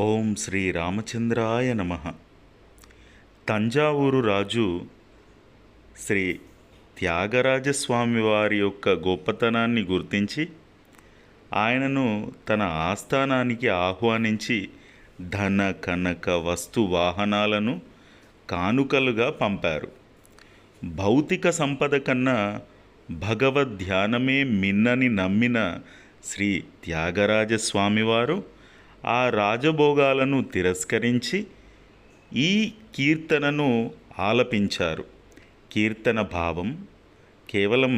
ఓం శ్రీ రామచంద్రాయ నమః. తంజావూరు రాజు శ్రీ త్యాగరాజస్వామి వారి యొక్క గొప్పతనాన్ని గుర్తించి ఆయనను తన ఆస్థానానికి ఆహ్వానించి ధన కనక వస్తు వాహనాలను కానుకలుగా పంపారు. భౌతిక సంపద కన్నా భగవద్ ధ్యానమే మిన్నని నమ్మిన శ్రీ త్యాగరాజస్వామివారు ఆ రాజభోగాలను తిరస్కరించి ఈ కీర్తనను ఆలపించారు. కీర్తన భావం కేవలం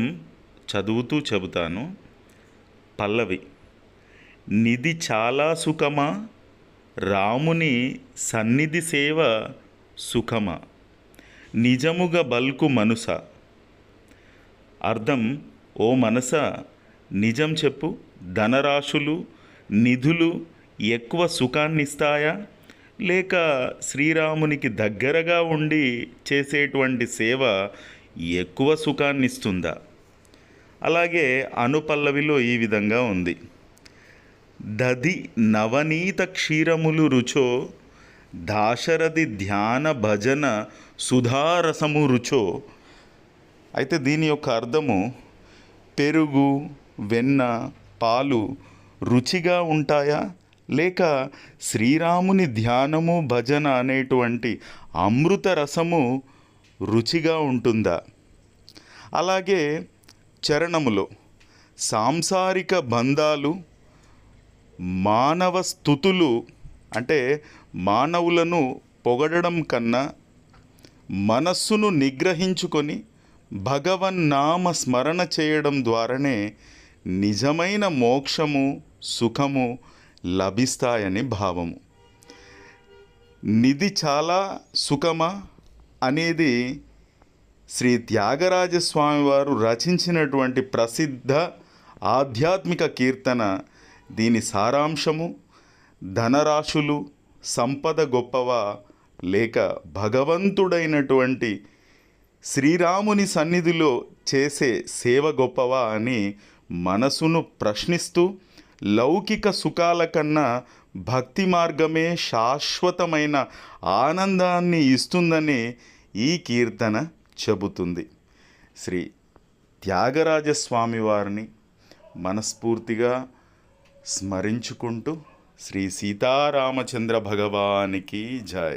చదువుతూ చెబుతాను. పల్లవి: నిధి చాలా సుఖమా, రాముని సన్నిధి సేవ సుఖమా, నిజముగా బల్కు మనస. అర్థం: ఓ మనస, నిజం చెప్పు, ధనరాశులు నిధులు ఎక్కువ సుఖాన్నిస్తాయా, లేక శ్రీరామునికి దగ్గరగా ఉండి చేసేటువంటి సేవ ఎక్కువ సుఖాన్నిస్తుందా? అలాగే అనుపల్లవిలో ఈ విధంగా ఉంది: దధి నవనీత క్షీరములు రుచో, దాశరథి ధ్యాన భజన సుధారసము రుచో. అయితే దీని యొక్క అర్థము, పెరుగు, వెన్న, పాలు రుచిగా ఉంటాయా, లేక శ్రీరాముని ధ్యానము భజన అనేటువంటి అమృత రసము రుచిగా ఉంటుందా? అలాగే చరణములో సాంసారిక బంధాలు, మానవ స్తుతులు అంటే మానవులను పొగడడం కన్నా మనస్సును నిగ్రహించుకొని భగవన్నామ స్మరణ చేయడం ద్వారానే నిజమైన మోక్షము సుఖము లభిస్తాయని భావము. నిధి చాలా సుఖమా అనేది శ్రీ త్యాగరాజస్వామి వారు రచించినటువంటి ప్రసిద్ధ ఆధ్యాత్మిక కీర్తన. దీని సారాంశము, ధనరాశులు సంపద గొప్పవా, లేక భగవంతుడైనటువంటి శ్రీరాముని సన్నిధిలో చేసే సేవ గొప్పవా అని మనసును ప్రశ్నిస్తూ, లౌకిక సుఖాల కన్నా భక్తి మార్గమే శాశ్వతమైన ఆనందాన్ని ఇస్తుందని ఈ కీర్తన చెబుతుంది. శ్రీ త్యాగరాజస్వామి వారిని మనస్ఫూర్తిగా స్మరించుకుంటూ శ్రీ సీతారామచంద్ర భగవానికి జై.